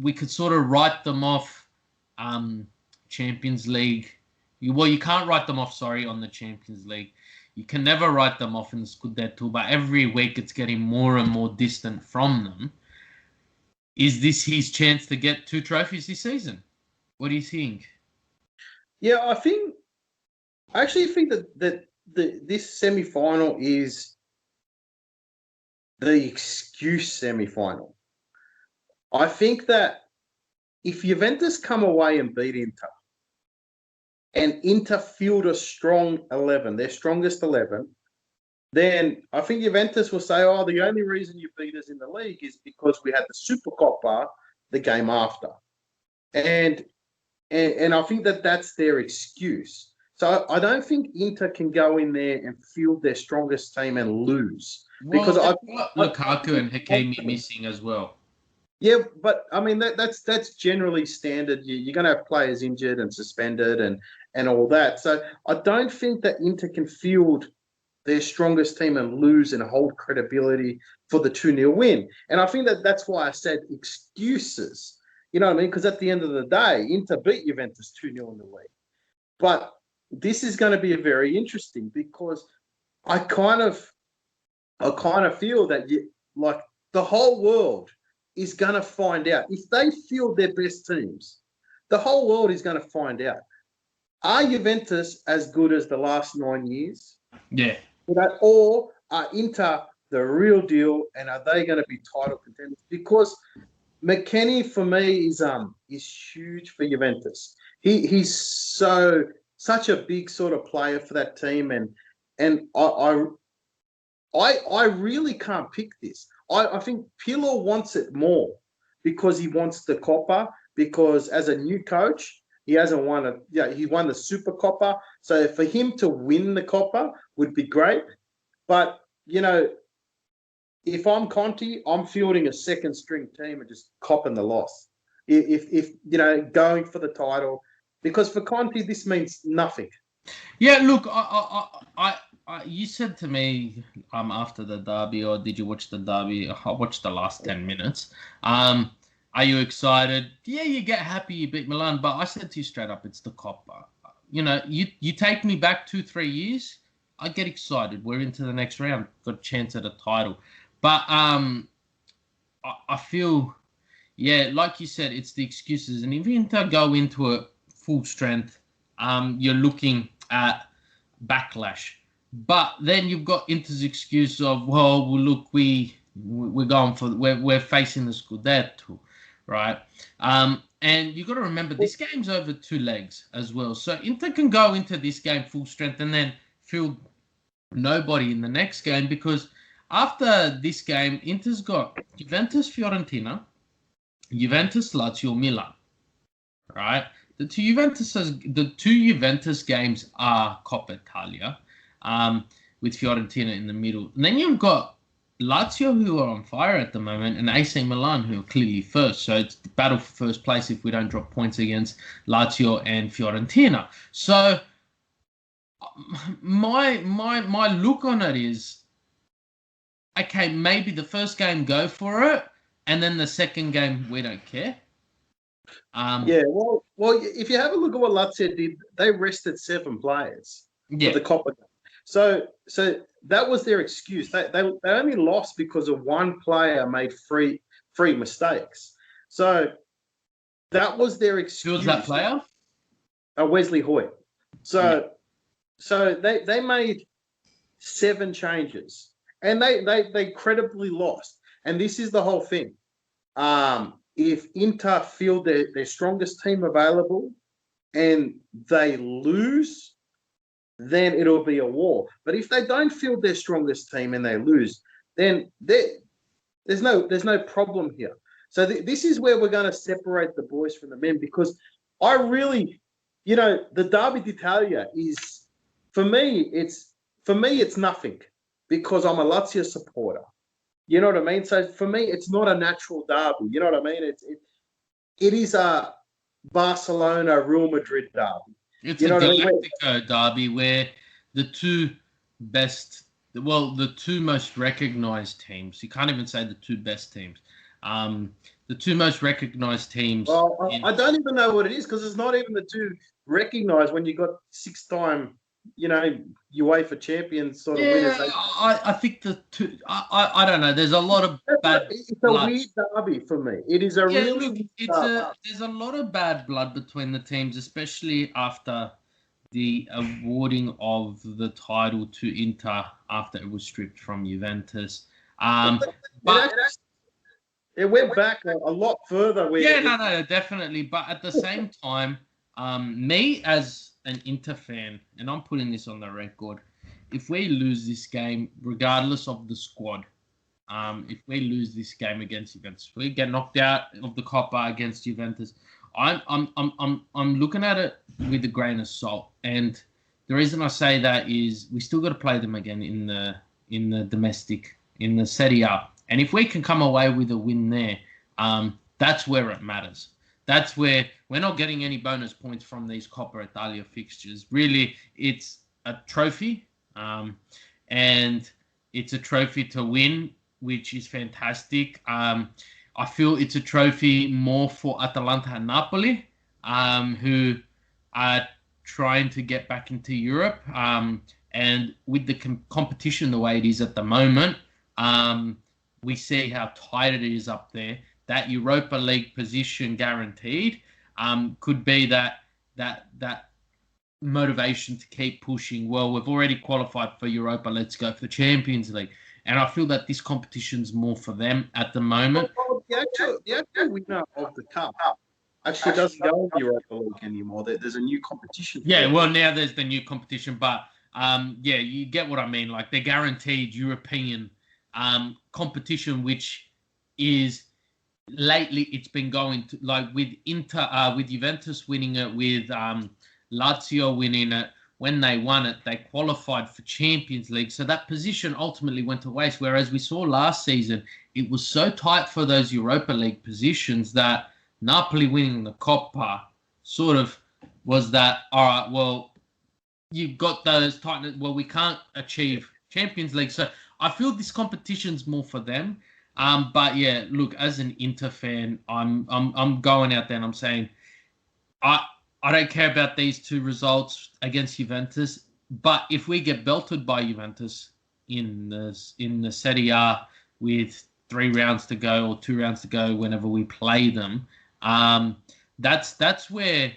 we could sort of write them off. Champions League. You can't write them off. Sorry, on the Champions League. You can never write them off in the Scudetto, but every week it's getting more and more distant from them. Is this his chance to get 2 trophies this season? What do you think? Yeah, I actually think that this semi-final is the excuse semi-final. I think that if Juventus come away and beat Inter, and Inter field a strong 11, their strongest 11, then I think Juventus will say, oh, the only reason you beat us in the league is because we had the Supercoppa the game after. And I think that that's their excuse. So I don't think Inter can go in there and field their strongest team and lose. Because Lukaku and Hakimi missing as well. Yeah, but I mean that's generally standard. You're going to have players injured and suspended and all that. So I don't think that Inter can field their strongest team and lose and hold credibility for the 2-0 win. And I think that that's why I said excuses. You know what I mean? Because at the end of the day, Inter beat Juventus 2-0 in the league. But this is going to be very interesting because I kind of feel that like the whole world is going to find out. If they field their best teams, the whole world is going to find out. Are Juventus as good as the last 9 years? Yeah. Or are Inter the real deal, and are they going to be title contenders? Because McKennie, for me, is huge for Juventus. He's such a big sort of player for that team, and I really can't pick this. I think Pirlo wants it more because he wants the Coppa, because as a new coach, he hasn't won he won the Super Coppa. So for him to win the Coppa would be great. But, you know, if I'm Conte, I'm fielding a second string team and just copping the loss. If you know, going for the title, because for Conte, this means nothing. Yeah, look, you said to me after the derby, or did you watch the derby? I watched the last 10 minutes. Are you excited? Yeah, you get happy you beat Milan, but I said to you straight up, it's the Coppa. You know, you take me back 2-3 years, I get excited. We're into the next round, got a chance at a title. But I feel, yeah, like you said, it's the excuses. And if Inter go into it full strength, you're looking at backlash. But then you've got Inter's excuse of, well look, we're facing the Scudetto, right? And you've got to remember this game's over 2 legs as well. So Inter can go into this game full strength and then feel nobody in the next game, because after this game, Inter's got Juventus, Fiorentina, Juventus, Lazio, Milan, right? The two Juventus games are Coppa Italia, with Fiorentina in the middle. And then you've got Lazio, who are on fire at the moment, and AC Milan, who are clearly first. So it's the battle for first place if we don't drop points against Lazio and Fiorentina. So my look on it is, okay, maybe the first game go for it, and then the second game we don't care. Yeah, well, if you have a look at what Lazio did, they rested 7 players for the Coppa game. So that was their excuse. They only lost because of one player made three mistakes. So that was their excuse. Who was that player? Wesley Hoyt. So they made 7 changes, and they credibly lost. And this is the whole thing. If Inter field their strongest team available and they lose, then it'll be a war. But if they don't field their strongest team and they lose, then there's no problem here. So this is where we're going to separate the boys from the men, because I really, you know, the Derby d'Italia is, for me it's nothing, because I'm a Lazio supporter. You know what I mean? So for me, it's not a natural derby. You know what I mean? It is Barcelona Real Madrid derby. It's You a know what I mean? Galactico derby where the two best, well, the two most recognized teams. You can't even say the two best teams. Um, the two most recognized teams. Well, I don't even know what it is because it's not even the two recognised when you got 6-time, UEFA champions sort of winners. Yeah, I think the two. I don't know. There's a lot of bad It's a blood. weird derby for me. It is a Yeah, really look, weird it's derby. there's a lot of bad blood between the teams, especially after the awarding of the title to Inter after it was stripped from Juventus. But It went back a lot further. yeah, no, definitely. But at the same time, me as an Inter fan, and I'm putting this on the record, if we lose this game, regardless of the squad, if we lose this game against Juventus, we get knocked out of the Coppa against Juventus. I'm looking at it with a grain of salt, and the reason I say that is we still got to play them again in the domestic, in the Serie A, and if we can come away with a win there, that's where it matters. That's where we're not getting any bonus points from these Coppa Italia fixtures. Really, it's a trophy, and it's a trophy to win, which is fantastic. I feel it's a trophy more for Atalanta and Napoli, who are trying to get back into Europe. And with the competition the way it is at the moment, we see how tight it is up there. That Europa League position guaranteed could be that motivation to keep pushing. Well, we've already qualified for Europa. Let's go for the Champions League. And I feel that this competition's more for them at the moment. Well, the actual winner of the cup actually doesn't go in the Europa League anymore. There's a new competition. Yeah, well, now there's the new competition, but yeah, you get what I mean. Like they're guaranteed European competition, which is lately it's been going to like with with Juventus winning it, with Lazio winning it. When they won it, they qualified for Champions League. So that position ultimately went to waste. Whereas we saw last season, it was so tight for those Europa League positions that Napoli winning the Coppa sort of was that, all right, well, you've got those tightness. Well, we can't achieve Champions League. So I feel this competition's more for them. But yeah, look, as an Inter fan, I'm going out there and I'm saying I don't care about these two results against Juventus, but if we get belted by Juventus in the Serie A with 3 rounds to go or 2 rounds to go, whenever we play them, that's where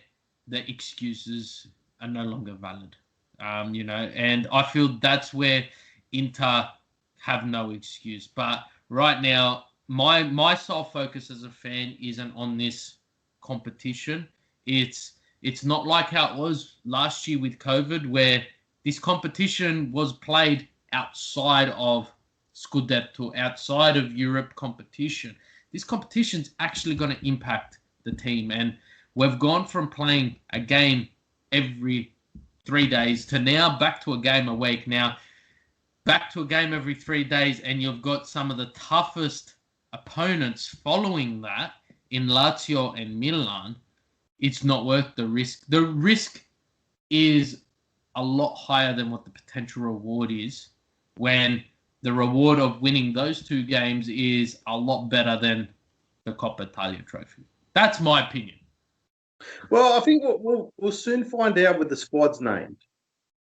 the excuses are no longer valid. And I feel that's where Inter have no excuse. But right now, my sole focus as a fan isn't on this competition. It's not like how it was last year with COVID, where this competition was played outside of Scudetto, outside of Europe competition. This competition's actually going to impact the team. And we've gone from playing a game every 3 days to now back to a game a week. Now, back to a game every 3 days, and you've got some of the toughest opponents following that in Lazio and Milan. It's not worth the risk. The risk is a lot higher than what the potential reward is, when the reward of winning those 2 games is a lot better than the Coppa Italia trophy. That's my opinion. Well, I think we'll soon find out with the squads named.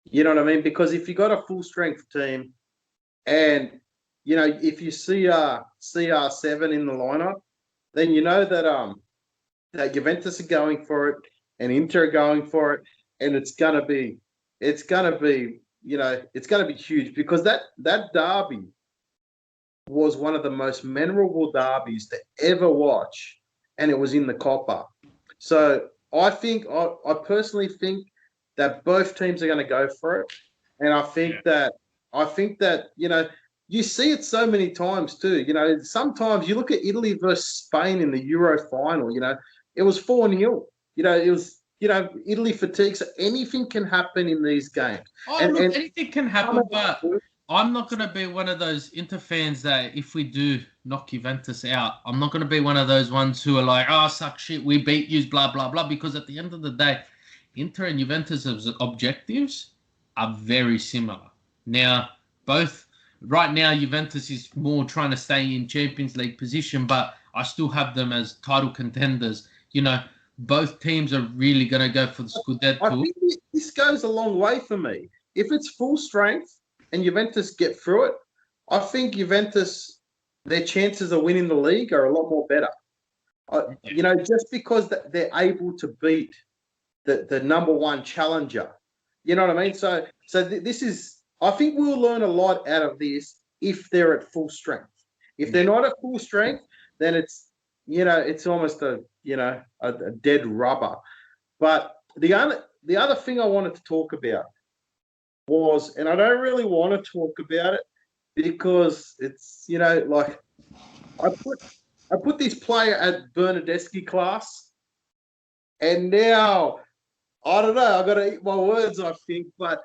You know what I mean? Because if you got a full strength team, and if you see CR7 in the lineup, then you know that Juventus are going for it and Inter are going for it, and it's gonna be huge, because that derby was one of the most memorable derbies to ever watch, and it was in the Coppa. So I personally think that both teams are going to go for it, and I think that you see it so many times too. Sometimes you look at Italy versus Spain in the Euro final. It was 4-0. It was Italy fatigue. So anything can happen in these games. Anything can happen, but I'm not going to be one of those Inter fans that if we do knock Juventus out, I'm not going to be one of those ones who are like, oh, suck shit, we beat you, blah, blah, blah. Because at the end of the day, Inter and Juventus' objectives are very similar. Now, right now, Juventus is more trying to stay in Champions League position, but I still have them as title contenders. Both teams are really going to go for the I Scudetto. think this goes a long way for me. If it's full strength and Juventus get through it, I think Juventus, their chances of winning the league are a lot more better. Just because they're able to beat the number one challenger. You know what I mean? So this is, I think we'll learn a lot out of this if they're at full strength. If they're not at full strength, then it's almost a dead rubber. But the other thing I wanted to talk about was, and I don't really want to talk about it because it's like I put this player at Bernadeschi class, and now I don't know. I got to eat my words, I think, but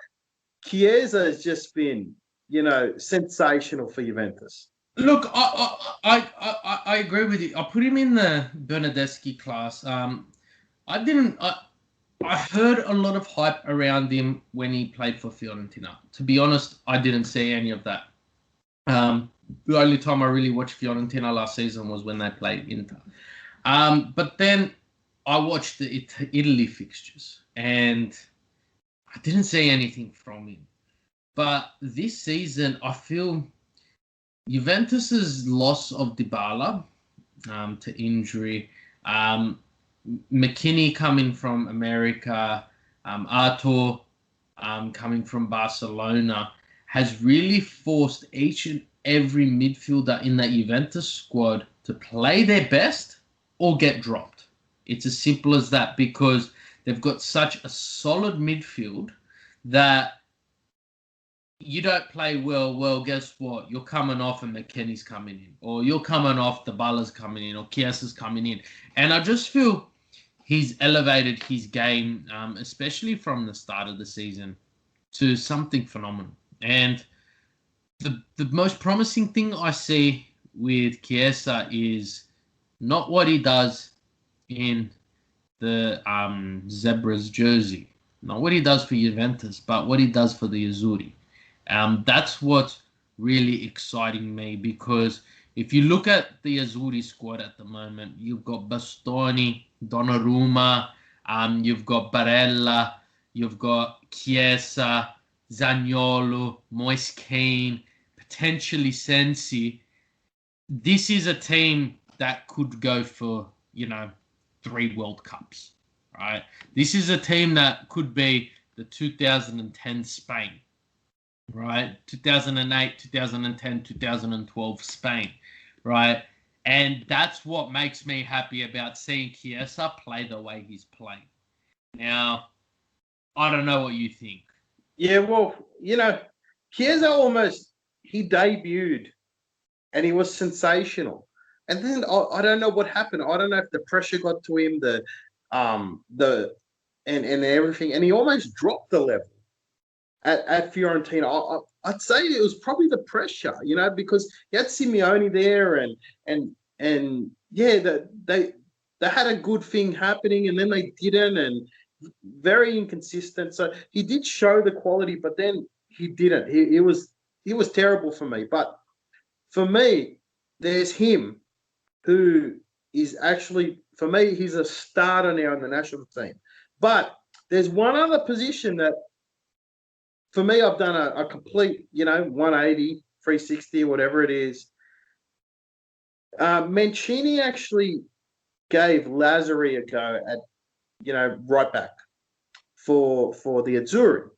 Chiesa has just been sensational for Juventus. Look, I agree with you. I put him in the Bernadeschi class. I didn't. I heard a lot of hype around him when he played for Fiorentina. To be honest, I didn't see any of that. The only time I really watched Fiorentina last season was when they played Inter. But then I watched the Italy fixtures and I didn't see anything from him. But this season, I feel Juventus's loss of Dybala to injury, McKinney coming from America, Arthur coming from Barcelona, has really forced each and every midfielder in that Juventus squad to play their best or get dropped. It's as simple as that because they've got such a solid midfield that you don't play well, guess what? You're coming off and McKennie's coming in. Or you're coming off, Dybala's coming in, or Chiesa's coming in. And I just feel he's elevated his game, especially from the start of the season, to something phenomenal. And the most promising thing I see with Chiesa is not what he does in the Zebras jersey. Not what he does for Juventus, but what he does for the Azzurri. That's what's really exciting me because if you look at the Azzurri squad at the moment, you've got Bastoni, Donnarumma, you've got Barella, you've got Chiesa, Zaniolo, Moise Kean, potentially Sensi. This is a team that could go for, 3 World Cups, right? This is a team that could be the 2010 Spain. Right, 2008, 2010, 2012 Spain, right? And that's what makes me happy about seeing Chiesa play the way he's playing. Now, I don't know what you think. Yeah, well, Chiesa he debuted and he was sensational. And then I don't know what happened. I don't know if the pressure got to him, and everything, and he almost dropped the level. At Fiorentina, I'd say it was probably the pressure, because you had Simeone there, and yeah, they had a good thing happening, and then they didn't, and very inconsistent. So he did show the quality, but then he didn't. He was terrible for me. But for me, there's him who is actually, for me, he's a starter now in the national team. But there's one other position that, for me, I've done a complete, 180, 360, whatever it is. Mancini actually gave Lazzari a go at, right back for the Azzurri.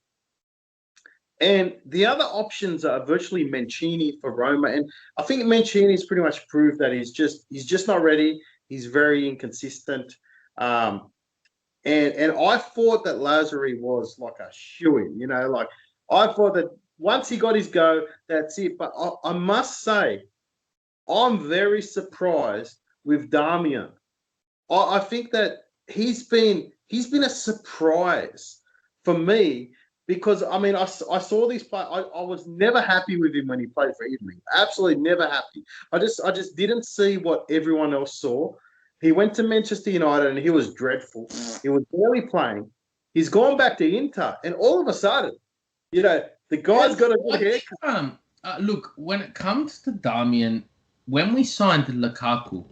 And the other options are virtually Mancini for Roma. And I think Mancini's pretty much proved that he's just not ready. He's very inconsistent. And I thought that Lazzari was like a shoo-in, like I thought that once he got his go, that's it. But I must say, I'm very surprised with Damian. I think that he's been a surprise for me because I mean I saw these play. I was never happy with him when he played for Italy. Absolutely never happy. I just didn't see what everyone else saw. He went to Manchester United and he was dreadful. He was barely playing. He's gone back to Inter, and all of a sudden, the guy's got a good haircut. Look, when it comes to Darmian, when we signed Lukaku,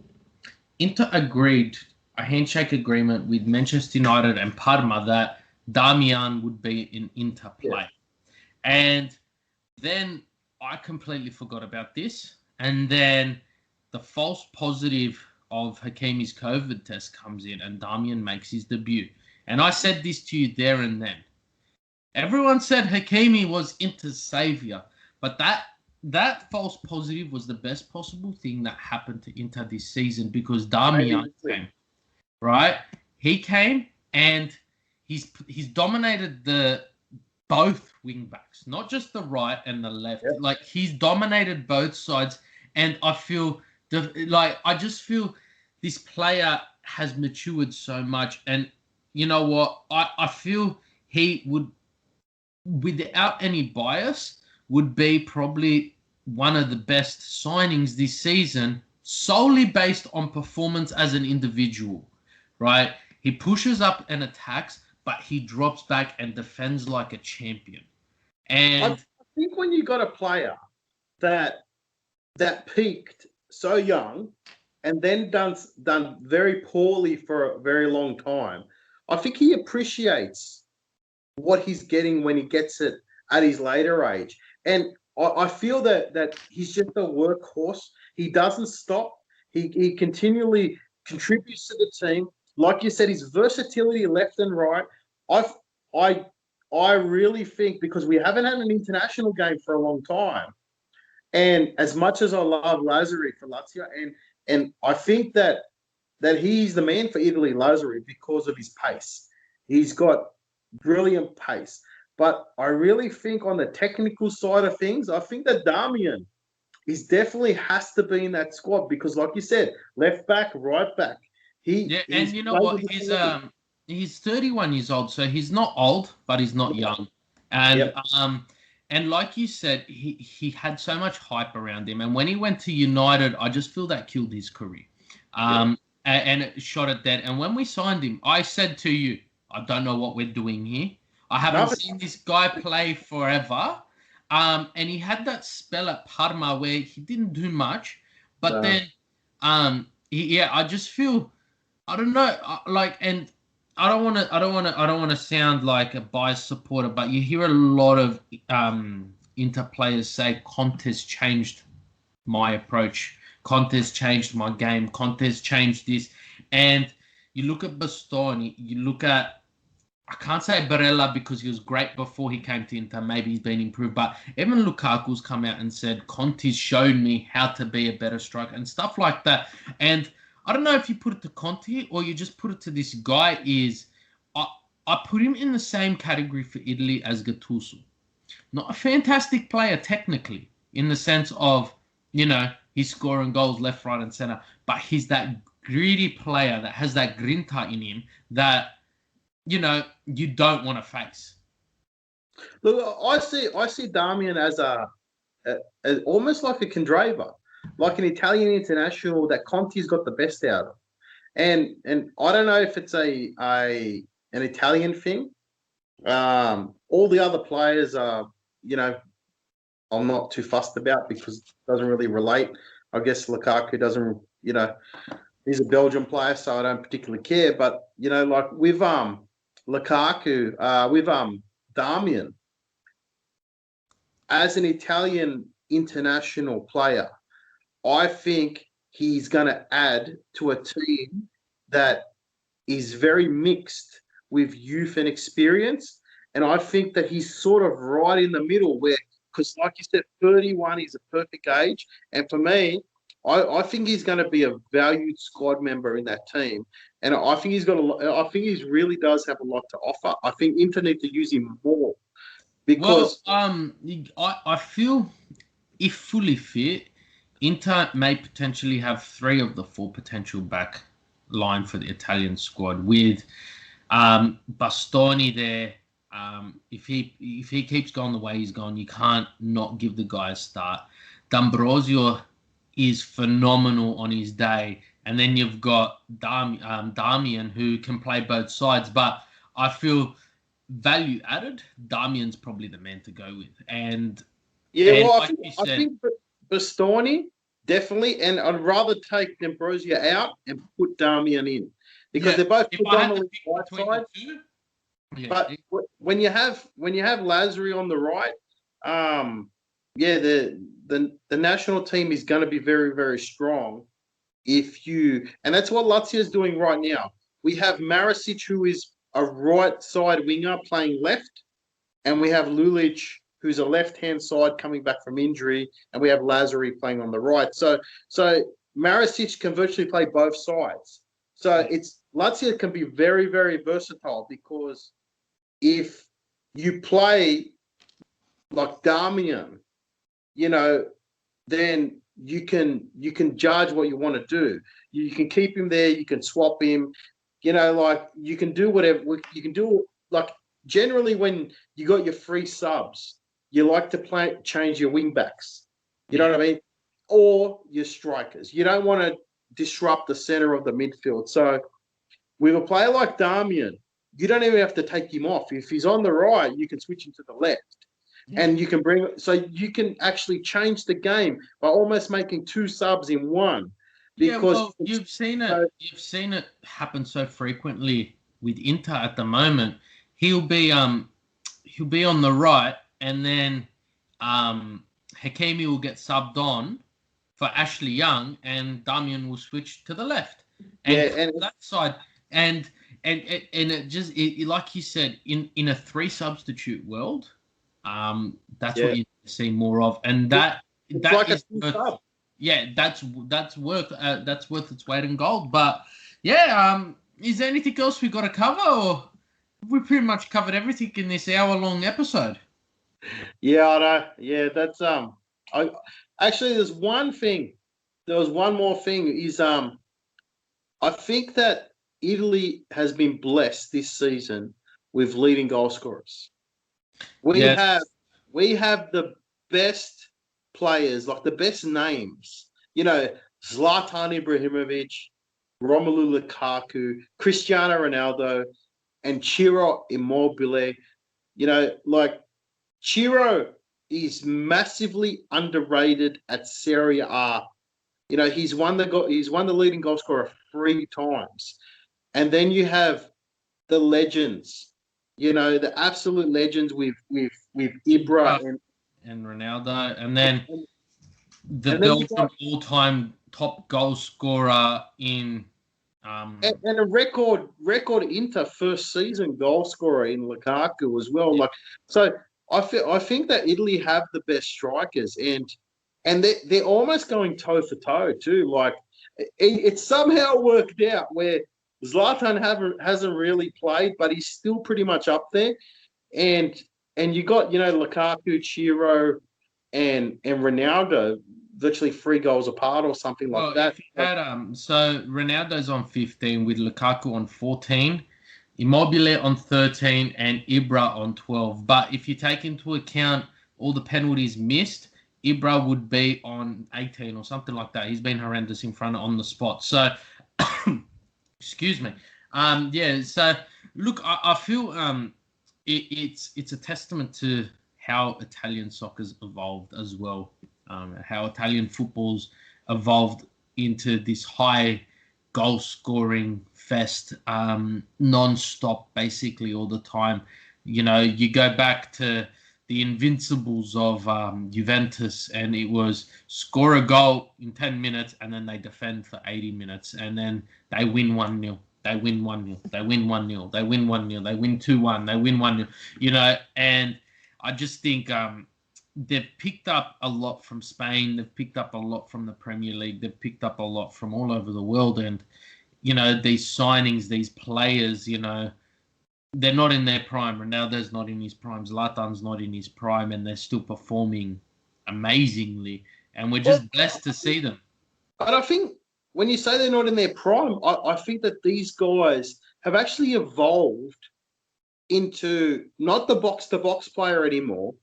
Inter agreed a handshake agreement with Manchester United and Parma that Darmian would be in Inter play. Yeah. And then I completely forgot about this. And then the false positive of Hakimi's COVID test comes in and Darmian makes his debut. And I said this to you there and then. Everyone said Hakimi was Inter's saviour, but that false positive was the best possible thing that happened to Inter this season because Darmian came, right? He came and he's dominated both wing backs, not just the right and the left. Yep. Like he's dominated both sides, and I just feel this player has matured so much. And you know what? I feel he would, without any bias, would be probably one of the best signings this season, solely based on performance as an individual, right? He pushes up and attacks, but he drops back and defends like a champion. And I think when you got a player that peaked so young and then done very poorly for a very long time, I think he appreciates what he's getting when he gets it at his later age. And I feel that he's just a workhorse. He doesn't stop. He continually contributes to the team. Like you said, his versatility left and right. I really think, because we haven't had an international game for a long time, and as much as I love Lazzari for Lazio, and I think that he's the man for Italy, Lazzari, because of his pace. He's got brilliant pace. But I really think on the technical side of things, I think that Darmian definitely has to be in that squad because, like you said, left back, right back. And you know what? He's 31 years old, so he's not old, but he's not young. And and like you said, he had so much hype around him. And when he went to United, I just feel that killed his career. And it shot it dead. And when we signed him, I said to you, I don't know what we're doing here. I haven't seen this guy play forever. And he had that spell at Parma where he didn't do much. But then, I just feel, I don't know, and I don't want to sound like a biased supporter, but you hear a lot of Inter players say Conte's changed my approach. Conte's changed my game. Conte's changed this. And you look at Bastoni, you look at, I can't say Barella because he was great before he came to Inter. Maybe he's been improved. But even Lukaku's come out and said, Conte's shown me how to be a better striker and stuff like that. And I don't know if you put it to Conte or you just put it to this guy I put him in the same category for Italy as Gattuso. Not a fantastic player technically in the sense of, he's scoring goals left, right, and center. But he's that greedy player that has that grinta in him that, you don't want to face. Look, I see Darmian as as almost like a Candreva, like an Italian international that Conte's got the best out of. And I don't know if it's an Italian thing. All the other players are, I'm not too fussed about because it doesn't really relate. I guess Lukaku doesn't, he's a Belgian player, so I don't particularly care. But, like with Lukaku, with Darmian, as an Italian international player, I think he's going to add to a team that is very mixed with youth and experience. And I think that he's sort of right in the middle where, because like you said, 31 is a perfect age. And for me, I think he's going to be a valued squad member in that team. And I think I think he really does have a lot to offer. I think Inter need to use him more because... Well, I feel if fully fit, Inter may potentially have 3 of the 4 potential back line for the Italian squad with Bastoni there, If he keeps going the way he's going, you can't not give the guy a start. D'Ambrosio is phenomenal on his day, and then you've got Damian who can play both sides. But I feel value added, Damian's probably the man to go with. And Well, like you I said, think Bastoni definitely, and I'd rather take D'Ambrosio out and put Damian in because they're both if I had to predominantly pick right between side. the two, But when you have Lazary on the right, the national team is going to be very, very strong. And that's what Lazio is doing right now. We have Marasic, who is a right side winger playing left, and we have Lulic, who's a left-hand side coming back from injury, and we have Lazary playing on the right. So Marasic can virtually play both sides. So Lazio can be very, very versatile because if you play like Damian, then you can judge what you want to do. You can keep him there, you can swap him, like you can do whatever you can do. Like generally when you got your free subs, you like to change your wing backs. You know what I mean? Or your strikers. You don't want to disrupt the center of the midfield. So with a player like Damian, you don't even have to take him off. If he's on the right, you can switch him to the left. And you can actually change the game by almost making two subs in one. Because you've seen it happen so frequently with Inter at the moment. He'll be on the right, and then Hakimi will get subbed on for Ashley Young, and Damian will switch to the left. And that side, and it just like you said, in a three substitute world, that's what you see more of, and that's worth its weight in gold. But is there anything else we got to cover, or have we pretty much covered everything in this hour-long episode? Yeah, I know. Yeah, that's actually there's one thing. There was one more thing. Is I think that Italy has been blessed this season with leading goal scorers. We have the best players, like the best names. Zlatan Ibrahimovic, Romelu Lukaku, Cristiano Ronaldo, and Ciro Immobile. Like Ciro is massively underrated at Serie A. He's won the leading goal scorer 3 times. And then you have the legends, the absolute legends with Ibra and Ronaldo, and then the Belgian all-time top goal scorer in and a record Inter first season goal scorer in Lukaku as well. So I think that Italy have the best strikers, and they're almost going toe for toe too. Like it somehow worked out where Zlatan hasn't really played, but he's still pretty much up there. And you got Lukaku, Ciro, and Ronaldo virtually 3 goals apart or something like that. If you had, so Ronaldo's on 15 with Lukaku on 14, Immobile on 13, and Ibra on 12. But if you take into account all the penalties missed, Ibra would be on 18 or something like that. He's been horrendous in front on the spot. So, excuse me. So look, I feel it's a testament to how Italian soccer's evolved as well. How Italian football's evolved into this high goal scoring fest, non-stop basically all the time. You go back to the Invincibles of Juventus, and it was score a goal in 10 minutes and then they defend for 80 minutes and then they win 1-0. They win 1-0. They win 1-0. They win 1-0. They win 2-1. They win 1-0. And I just think they've picked up a lot from Spain. They've picked up a lot from the Premier League. They've picked up a lot from all over the world. And, these signings, these players, they're not in their prime. Ronaldo's not in his prime. Zlatan's not in his prime. And they're still performing amazingly. And we're just blessed to see them. But I think when you say they're not in their prime, I think that these guys have actually evolved into not the box-to-box player anymore,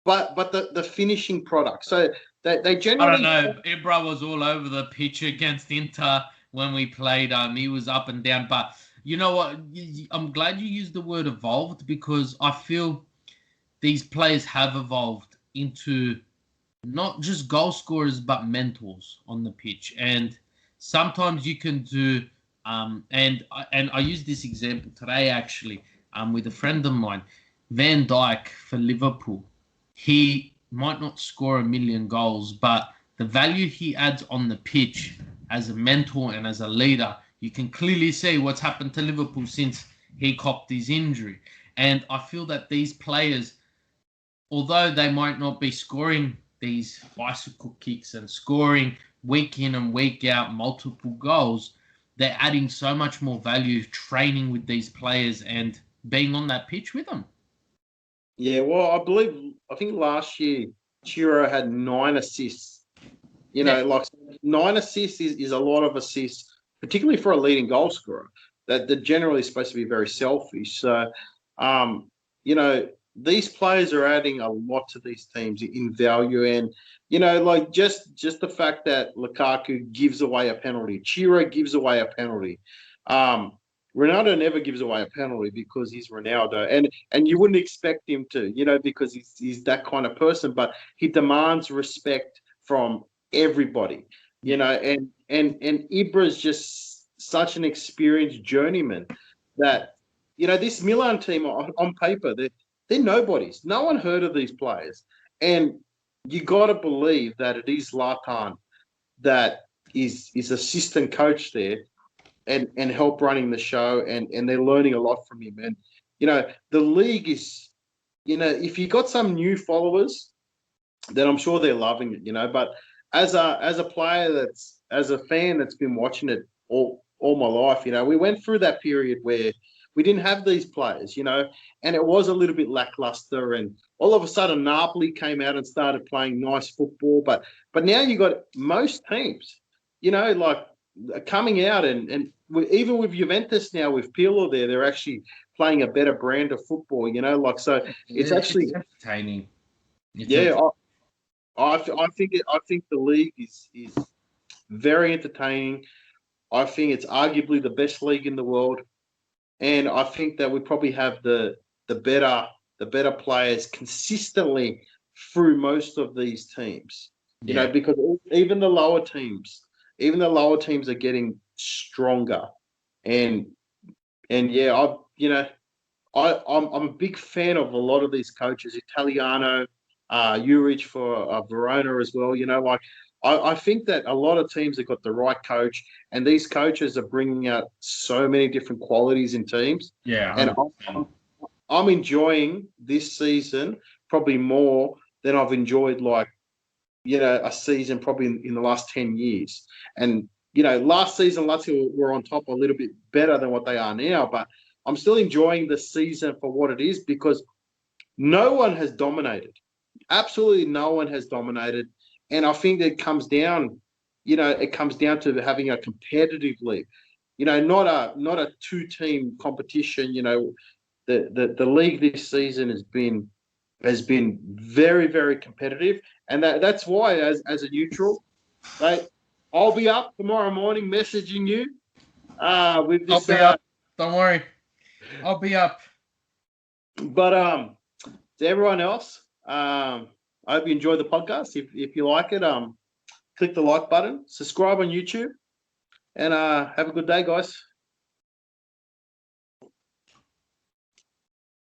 but the finishing product. So they I don't generally know. Ibra was all over the pitch against Inter when we played. He was up and down. But you know what? I'm glad you used the word evolved, because I feel these players have evolved into not just goal scorers but mentors on the pitch. And sometimes you can do and I used this example today actually with a friend of mine, Van Dijk for Liverpool. He might not score a million goals, but the value he adds on the pitch as a mentor and as a leader, you can clearly see what's happened to Liverpool since he copped his injury. And I feel that these players, although they might not be scoring these bicycle kicks and scoring week in and week out multiple goals, they're adding so much more value training with these players and being on that pitch with them. Yeah, well, I think last year Chiro had 9 assists. You know, like 9 assists is a lot of assists, particularly for a leading goal scorer. That they're generally supposed to be very selfish. So, you know, these players are adding a lot to these teams in value, and you know, like just the fact that Lukaku gives away a penalty, Chiro gives away a penalty. Ronaldo never gives away a penalty because he's Ronaldo, and you wouldn't expect him to, you know, because he's that kind of person. But he demands respect from everybody, you know, and Ibra is just such an experienced journeyman that, you know, this Milan team on paper, they're nobodies. No one heard of these players, and you got to believe that it is Zlatan that is assistant coach there and help running the show, and they're learning a lot from him. And you know, the league is, you know, if you got some new followers, then I'm sure they're loving it, you know. But as a player as a fan that's been watching it all my life, you know, we went through that period where we didn't have these players, you know, and it was a little bit lackluster. And all of a sudden, Napoli came out and started playing nice football. But now you got most teams, you know, like coming out and even with Juventus now with Pirlo there, they're actually playing a better brand of football, you know, like so. It's actually entertaining. Yeah, I think the league is very entertaining. I think it's arguably the best league in the world, and I think that we probably have the better players consistently through most of these teams. You know, because even the lower teams are getting stronger, and yeah, I'm a big fan of a lot of these coaches, Italiano, Juric for Verona as well. You know, like I think that a lot of teams have got the right coach, and these coaches are bringing out so many different qualities in teams. Yeah, and I'm enjoying this season probably more than I've enjoyed, like, you know, a season probably in the last 10 years. And you know, last season Lazio were on top a little bit better than what they are now, but I'm still enjoying the season for what it is because no one has dominated. Absolutely no one has dominated. And I think it comes down, you know, to having a competitive league. You know, not a two-team competition. You know, the league this season has been very, very competitive. And that's why as a neutral, right, I'll be up tomorrow morning messaging you with this. I'll be up. Don't worry. I'll be up. But to everyone else, I hope you enjoy the podcast. If you like it, click the like button, subscribe on YouTube, and have a good day, guys.